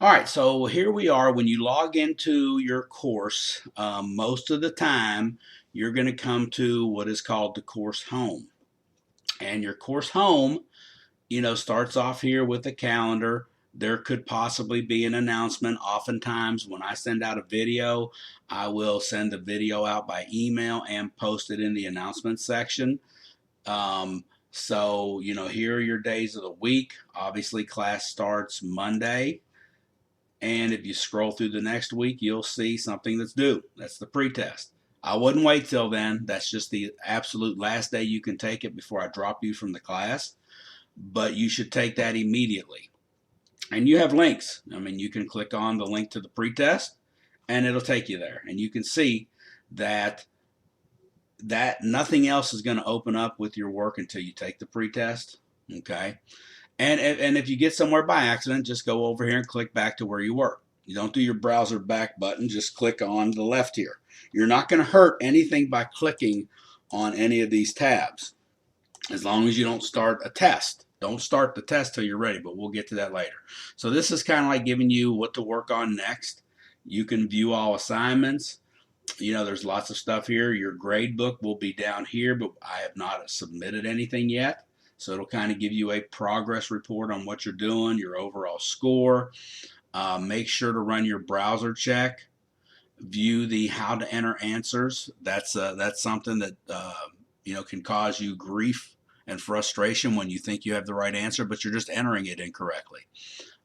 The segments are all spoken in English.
All right, so here we are. When you log into your course, most of the time you're going to come to what is called the course home. And your course home, starts off here with a calendar. There could possibly be an announcement. Oftentimes, when I send out a video, I will send the video out by email and post it in the announcement section. Here are your days of the week. Obviously, class starts Monday. And if you scroll through the next week, you'll see something that's due. That's the pretest. I wouldn't wait till then. That's just the absolute last day you can take it before I drop you from the class. But you should take that immediately. And you have links. I mean, you can click on the link to the pretest and it'll take you there. And you can see that nothing else is going to open up with your work until you take the pretest. Okay. And if you get somewhere by accident, just go over here and click back to where you were. You don't do your browser back button, just click on the left here. You're not going to hurt anything by clicking on any of these tabs, as long as you don't start a test. Don't start the test till you're ready, but we'll get to that later. So this is kind of like giving you what to work on next. You can view all assignments. There's lots of stuff here. Your grade book will be down here, but I have not submitted anything yet. So it'll kind of give you a progress report on what you're doing, your overall score. Make sure to run your browser check. View the how to enter answers. That's something that can cause you grief and frustration when you think you have the right answer, but you're just entering it incorrectly.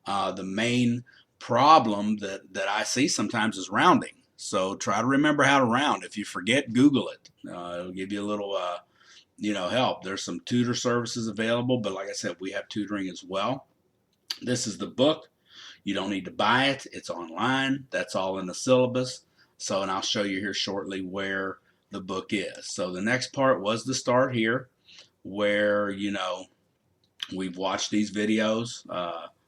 The main problem that I see sometimes is rounding. So try to remember how to round. If you forget, Google it. It'll give you a little help. There's some tutor services available, but like I said, we have tutoring as well. This is the book. You don't need to buy it. It's online. That's all in the syllabus. And I'll show you here shortly where the book is. So the next part was the start here, where, we've watched these videos.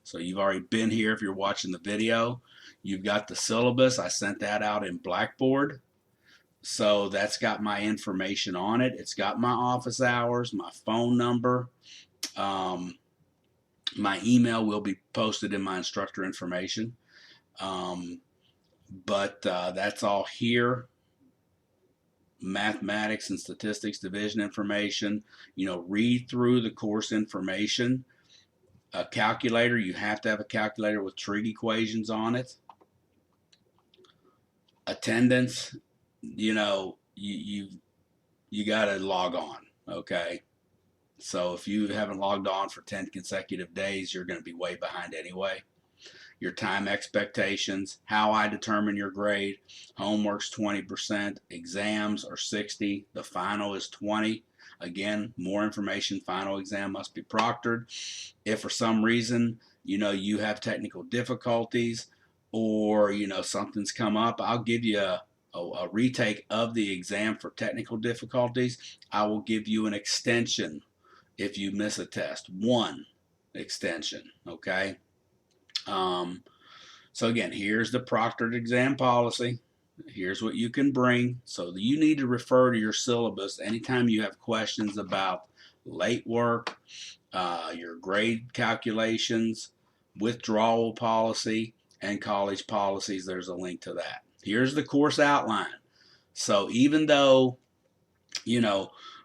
So you've already been here if you're watching the video. You've got the syllabus. I sent that out in Blackboard. So that's got my information on it. It's got my office hours, my phone number. My email will be posted in my instructor information. But that's all here. Mathematics and statistics division information. Read through the course information. A calculator, you have to have a calculator with trig equations on it. Attendance, you got to log on, okay? So if you haven't logged on for 10 consecutive days, you're going to be way behind anyway. Your time expectations, how I determine your grade. Homework's 20%, exams are 60, the final is 20. Again, more information, final exam must be proctored. If for some reason, you have technical difficulties or, something's come up, I'll give you a retake of the exam for technical difficulties. I will give you an extension if you miss a test. One extension, okay? So again, here's the proctored exam policy. Here's what you can bring. So you need to refer to your syllabus anytime you have questions about late work, your grade calculations, withdrawal policy, and college policies. There's a link to that. Here's the course outline. So even though,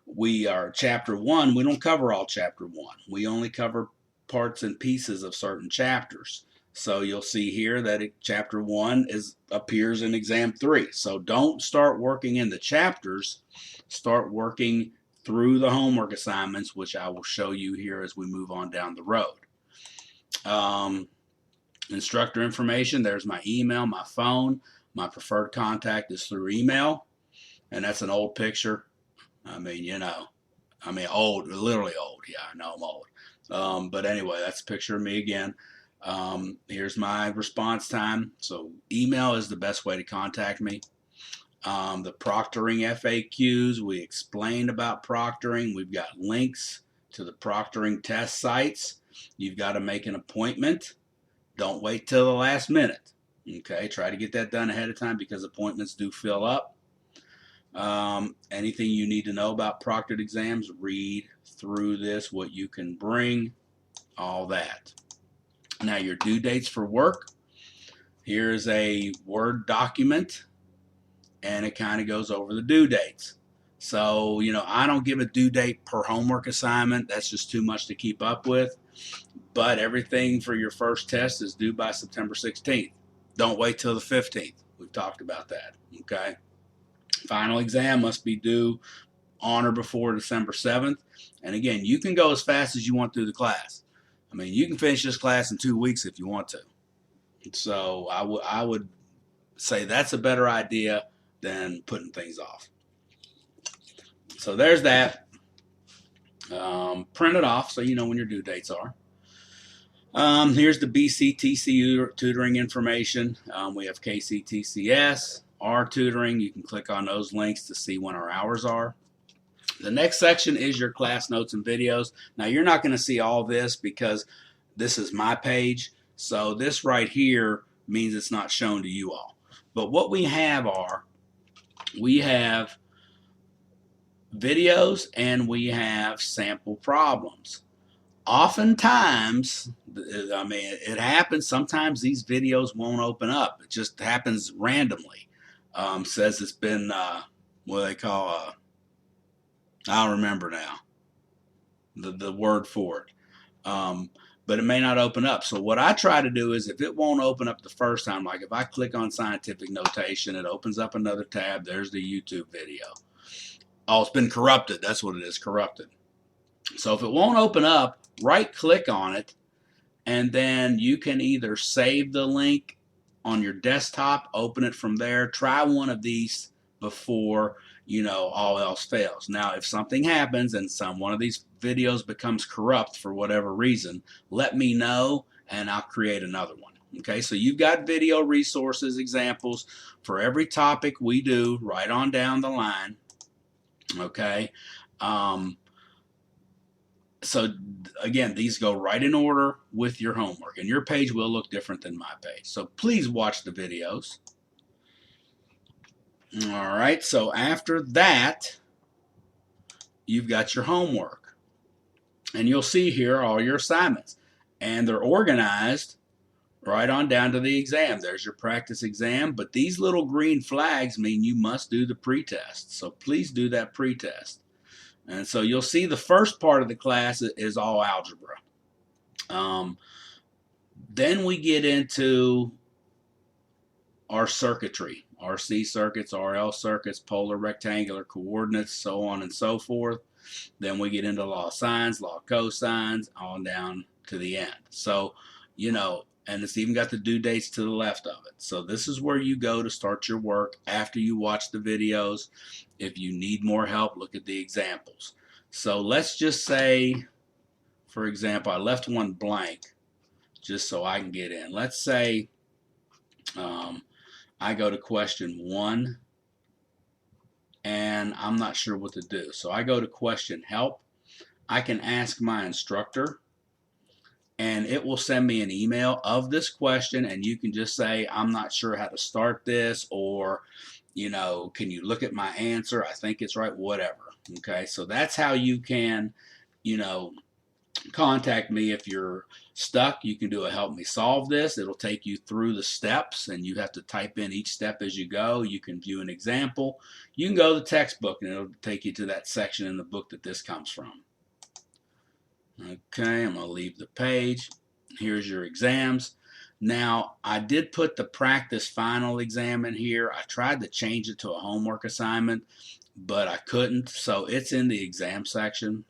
we are chapter 1, we don't cover all chapter 1. We only cover parts and pieces of certain chapters. So you'll see here that chapter 1 appears in exam 3. So don't start working in the chapters. Start working through the homework assignments, which I will show you here as we move on down the road. Instructor information, there's my email, my phone. My preferred contact is through email. And that's an old picture. Old, literally old. Yeah, I know I'm old. But anyway, that's a picture of me again. Here's my response time. So email is the best way to contact me. The proctoring FAQs, we explained about proctoring. We've got links to the proctoring test sites. You've got to make an appointment. Don't wait till the last minute. Okay, try to get that done ahead of time because appointments do fill up. Anything you need to know about proctored exams, read through this, what you can bring, all that. Now your due dates for work. Here's a Word document, and it kind of goes over the due dates. So, I don't give a due date per homework assignment. That's just too much to keep up with. But everything for your first test is due by September 16th. Don't wait till the 15th. We've talked about that. Okay. Final exam must be due on or before December 7th. And again, you can go as fast as you want through the class. I mean, you can finish this class in 2 weeks if you want to. So I would say that's a better idea than putting things off. So there's that. Print it off so you know when your due dates are. Here's the BCTC tutoring information. We have KCTCS, our tutoring. You can click on those links to see when our hours are. The next section is your class notes and videos. Now, you're not going to see all this because this is my page. So this right here means it's not shown to you all. But what we have videos and we have sample problems. Oftentimes, I mean, it happens. Sometimes these videos won't open up. It just happens randomly. Says it's been, what they call, I don't remember now, the word for it. But it may not open up. So what I try to do is if it won't open up the first time, like if I click on scientific notation, it opens up another tab. There's the YouTube video. Oh, it's been corrupted. That's what it is, corrupted. So if it won't open up, right click on it, and then you can either save the link on your desktop, open it from there, try one of these before, all else fails. Now, if something happens and one of these videos becomes corrupt for whatever reason, let me know and I'll create another one. Okay, so you've got video resources, examples for every topic we do right on down the line. Okay. So again, these go right in order with your homework, and your page will look different than my page. So please watch the videos. All right, so after that, you've got your homework. And you'll see here all your assignments. And they're organized right on down to the exam. There's your practice exam, but these little green flags mean you must do the pretest. So please do that pretest. And so you'll see the first part of the class is all algebra. Then we get into our circuitry, RC circuits, RL circuits, polar, rectangular, coordinates, so on and so forth. Then we get into law of sines, law of cosines, on down to the end. So, and it's even got the due dates to the left of it. So this is where you go to start your work after you watch the videos. If you need more help, look at the examples. So let's just say, for example, I left one blank just so I can get in. Let's say I go to question 1 and I'm not sure what to do. So I go to question help. I can ask my instructor and it will send me an email of this question, and you can just say, I'm not sure how to start this, or, can you look at my answer? I think it's right, whatever. Okay, so that's how you can, contact me if you're stuck. You can do a help me solve this. It'll take you through the steps, and you have to type in each step as you go. You can view an example. You can go to the textbook, and it'll take you to that section in the book that this comes from. Okay, I'm going to leave the page. Here's your exams. Now, I did put the practice final exam in here. I tried to change it to a homework assignment, but I couldn't. So it's in the exam section,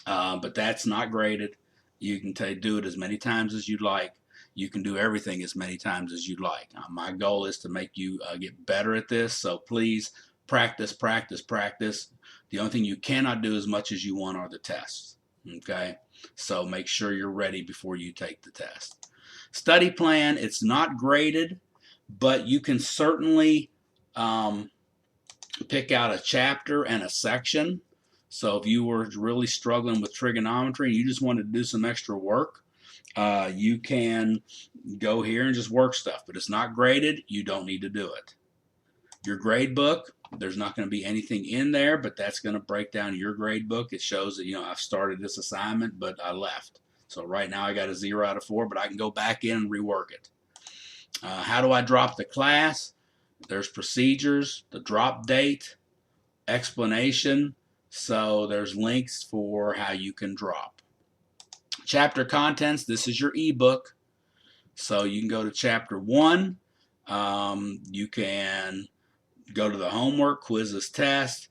but that's not graded. You can do it as many times as you'd like. You can do everything as many times as you'd like. My goal is to make you get better at this. So please practice, practice, practice. The only thing you cannot do as much as you want are the tests. Okay, so make sure you're ready before you take the test. Study plan, it's not graded, but you can certainly pick out a chapter and a section. So if you were really struggling with trigonometry and you just wanted to do some extra work, you can go here and just work stuff, but it's not graded. You don't need to do it. Your grade book, there's not going to be anything in there, but that's going to break down your grade book. It shows that, I've started this assignment, but I left. So right now I got a 0 out of 4, but I can go back in and rework it. How do I drop the class? There's procedures, the drop date, explanation. So there's links for how you can drop. Chapter contents, this is your ebook. So you can go to chapter 1. You can go to the homework, quizzes, test.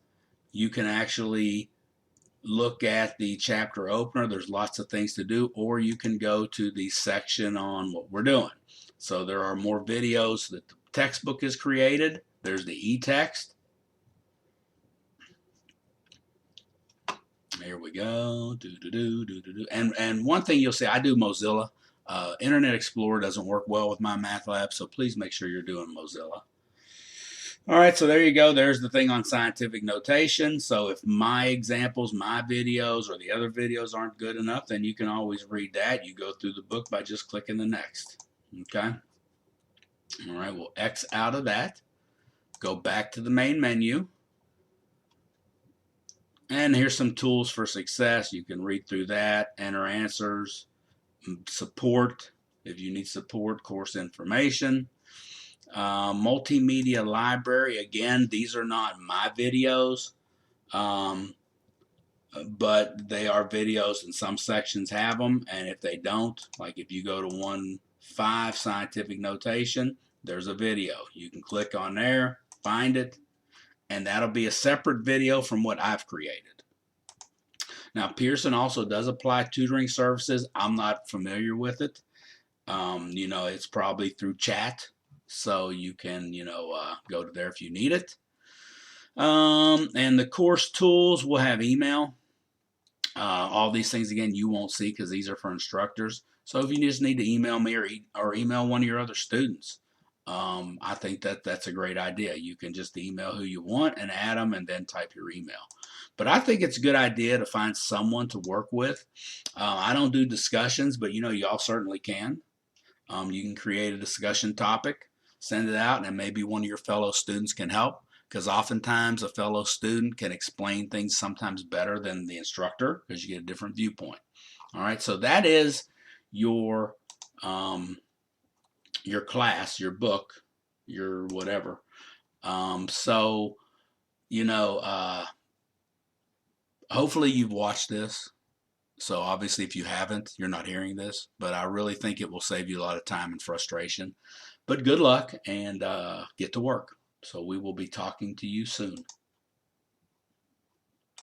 You can actually look at the chapter opener. There's lots of things to do, or you can go to the section on what we're doing. So there are more videos that the textbook is created. There's the e-text. Here we go. And one thing you'll see, I do Mozilla. Internet Explorer doesn't work well with my math lab, so please make sure you're doing Mozilla. All right, so there you go. There's the thing on scientific notation. So if my examples, my videos, or the other videos aren't good enough, then you can always read that. You go through the book by just clicking the next. Okay? All right, we'll X out of that. Go back to the main menu. And here's some tools for success. You can read through that, enter answers, support, if you need support, course information. Multimedia library, again, these are not my videos, but they are videos and some sections have them, and if they don't, like if you go to 1.5 scientific notation, there's a video. You can click on there, find it, and that'll be a separate video from what I've created. Now, Pearson also does apply tutoring services. I'm not familiar with it. It's probably through chat. So you can, go to there if you need it. And the course tools will have email. All these things, again, you won't see because these are for instructors. So if you just need to email me or email one of your other students, I think that's a great idea. You can just email who you want and add them and then type your email. But I think it's a good idea to find someone to work with. I don't do discussions, but, y'all certainly can. You can create a discussion topic, send it out, and maybe one of your fellow students can help, because oftentimes a fellow student can explain things sometimes better than the instructor because you get a different viewpoint. All right, so that is your class, your book, your whatever. Hopefully you've watched this. So obviously if you haven't, you're not hearing this, but I really think it will save you a lot of time and frustration. But good luck and get to work. So we will be talking to you soon.